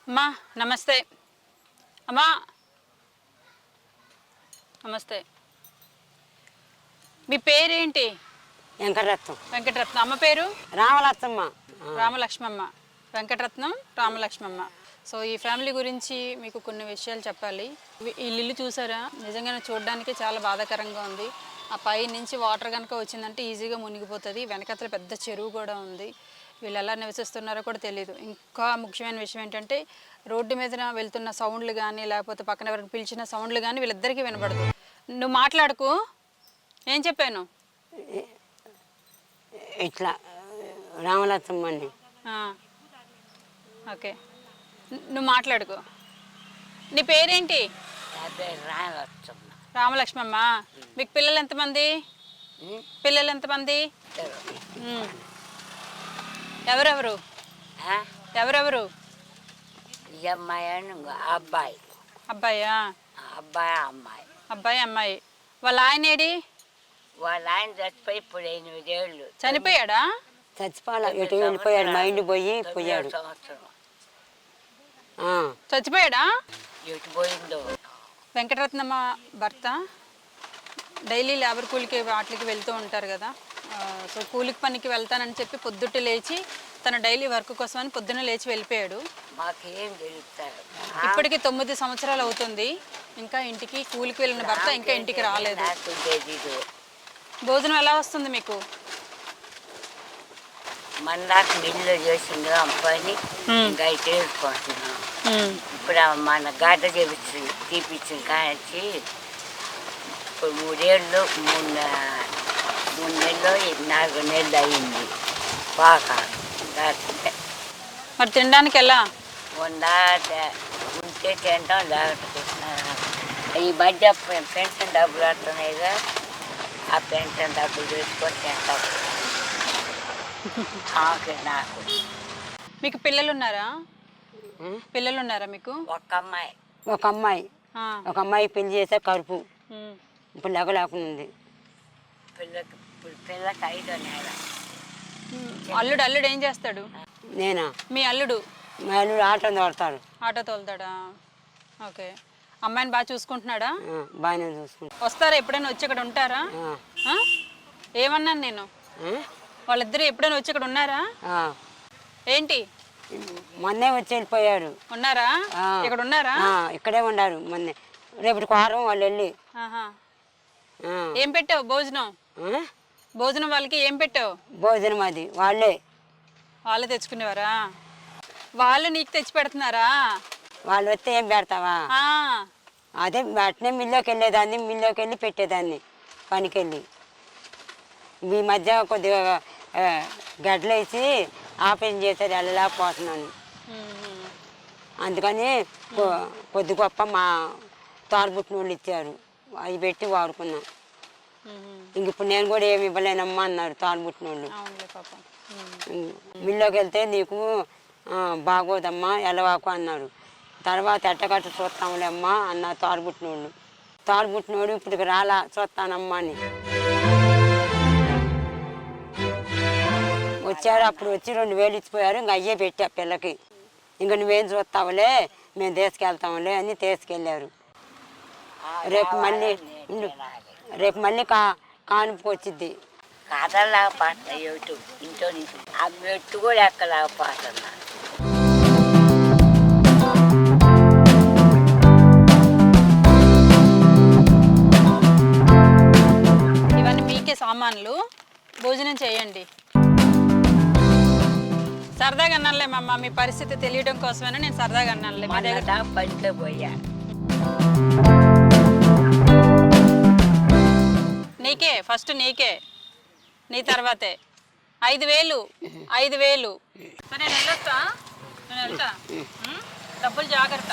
అమ్మా నమస్తే. అమ్మా నమస్తే. మీ పేరేంటి? వెంకటరత్నం. వెంకటరత్నం. అమ్మ పేరు? రామలక్ష్మమ్మ. రామలక్ష్మమ్మ. వెంకటరత్నం రామలక్ష్మమ్మ. సో ఈ ఫ్యామిలీ గురించి మీకు కొన్ని విషయాలు చెప్పాలి. ఈ ఇల్లు చూసారా? నిజంగానే చూడడానికి చాలా బాధాకరంగా ఉంది. ఆ పై నుంచి వాటర్ కనుక వచ్చిందంటే ఈజీగా మునిగిపోతుంది. వెనకతల పెద్ద చెరువు కూడా ఉంది. వీళ్ళు ఎలా నివసిస్తున్నారో కూడా తెలియదు. ఇంకా ముఖ్యమైన విషయం ఏంటంటే రోడ్డు మీద వెళ్తున్న సౌండ్లు కానీ లేకపోతే పక్కన ఎవరిని పిలిచిన సౌండ్లు కానీ వీళ్ళిద్దరికీ వినపడదు. నువ్వు మాట్లాడుకో. ఏం చెప్పాను? ఇట్లా రామలక్ష్మమ్మ అండి. ఓకే, నువ్వు మాట్లాడుకో. నీ పేరేంటి? రామలక్ష్మమ్మ. మీకు పిల్లలు ఎంతమంది? పిల్లలు ఎంతమంది? ఎవరెవరు? ఎవరెవరు? అబ్బాయి. అబ్బాయా? అబ్బాయి అమ్మాయి. అబ్బాయి అమ్మాయి. వాళ్ళ ఆయన ఏడి? వాళ్ళ ఆయన చచ్చిపోయి ఇప్పుడు 8 ఏళ్ళు. చనిపోయాడా? చచ్చిపోలే, ఎటు వెళ్ళిపోయాడు. మైండ్ పోయాడు. చచ్చిపోయాడా? ఎటు పోయిందో. వెంకటరత్నమ్మ భర్త డైలీ లేబర్ కూలికి వాటికి వెళ్తూ ఉంటారు కదా. సో కూలికి పనికి వెళ్తానని చెప్పి పొద్దుటే లేచి తన డైలీ వర్క్ కోసం అని పొద్దున్న లేచి వెళ్ళిపోయాడు. మాకేం తెలుస్తారు. ఇప్పటికి 9 సంవత్సరాలు అవుతుంది. ఇంకా ఇంటికి కూలికి వెళ్ళిన భర్త ఇంకా ఇంటికి రాలేదు. భోజనం ఎలా వస్తుంది మీకు? మన దాకా మిల్లు చేసింది పని ఇంకా చేసుకుంటున్నాం. ఇప్పుడు మన గడ్డ తీపిచ్చిన కాచి ఇప్పుడు 3 ఏళ్ళు 3 నెలలు 4 నెలలు అయింది. బాగా మరి తినడానికి ఎలా? ఉంటే తింటాం, లేకపోతే ఈ మధ్య పెన్షన్ డబ్బులు వస్తున్నాయిగా, ఆ పెన్షన్ డబ్బులు తీసుకొని తింటాం. నాకు మీకు పిల్లలు ఉన్నారా? పిల్లలు ఉన్నారా మీకు? ఒక అమ్మాయి పెళ్లి చేసే కరుపు ఇప్పుడు లేకుండా ఉంది. పిల్లకి 5 నెల. అల్లుడు ఏం చేస్తాడు? నేనా? మీ అల్లుడు? మా అల్లుడు ఆటో తోలుతాడు. ఆటో తోలుతాడా? ఓకే. అమ్మాయిని బాగా చూసుకుంటున్నాడా? బాగానే చూసుకుంటా. వస్తారా ఎప్పుడైనా వచ్చి ఇక్కడ ఉంటారా? ఏమన్నాను నేను? వాళ్ళిద్దరు ఎప్పుడైనా వచ్చి ఇక్కడ ఉన్నారా? ఏంటి మొన్నే వచ్చి వెళ్ళిపోయారు. ఉన్నారా? ఇక్కడ ఉన్నారా? ఇక్కడే ఉన్నారు. మొన్నే రేపటి వారం వాళ్ళు వెళ్ళి. ఏం పెట్టావు భోజనం? భోజనం వాళ్ళకి ఏం పెట్టావు? భోజనం అది వాళ్ళే తెచ్చుకునేవారా? వాళ్ళు నీకు తెచ్చి పెడుతున్నారా? వాళ్ళు వస్తే ఏం పెడతావా? అదే అట్నే మిల్లోకి వెళ్ళేదాన్ని, మిల్లోకి వెళ్ళి పెట్టేదాన్ని పనికి వెళ్ళి. ఈ మధ్య కొద్దిగా గడ్డలేసి ఆపరేషన్ చేసేది వెళ్ళలేకపోతున్నాను. అందుకని కొద్ది గొప్ప మా తోరబుట్టిన వాళ్ళు ఇచ్చారు, అవి పెట్టి వాడుకున్నాం. ఇంక ఇప్పుడు నేను కూడా ఏమి ఇవ్వలేనమ్మా అన్నారు తోరబుట్టిన వాళ్ళు. మిల్లోకి వెళ్తే నీకు బాగోదమ్మా వెళ్ళవాకు అన్నారు. తర్వాత ఎట్టగట్ట చూస్తాములే అమ్మా అన్న తోరబుట్టిన వాళ్ళు. తోరబుట్టిన వాడు ఇప్పుడు రాలా చూస్తానమ్మా అని వచ్చారు. అప్పుడు వచ్చి 2000 ఇచ్చిపోయారు. ఇంక అయ్యే పెట్టా పిల్లకి. ఇంక నువ్వేం చూస్తావులే, మేము తీసుకెళ్తాములే అని తీసుకెళ్ళారు. రేపు మళ్ళీ కానుపుకి వచ్చింది. కదలేకపోతున్నా ఇంట్లో నుంచి ఆ మెట్టు కూడా ఎక్కలేకపోతున్నా. ఇవన్నీ మీకే సామాన్లు. భోజనం చేయండి. సరదాగా అన్నానులే మమ్మ, మీ పరిస్థితి తెలియడం కోసమైనా నేను సరదాగా అన్నానులే. మా దగ్గర పడితే పోయా. నీకే ఫస్ట్, నీకే, నీ తర్వాతే. 5000. సరే నేను వెళ్తా. డబ్బులు జాగ్రత్త.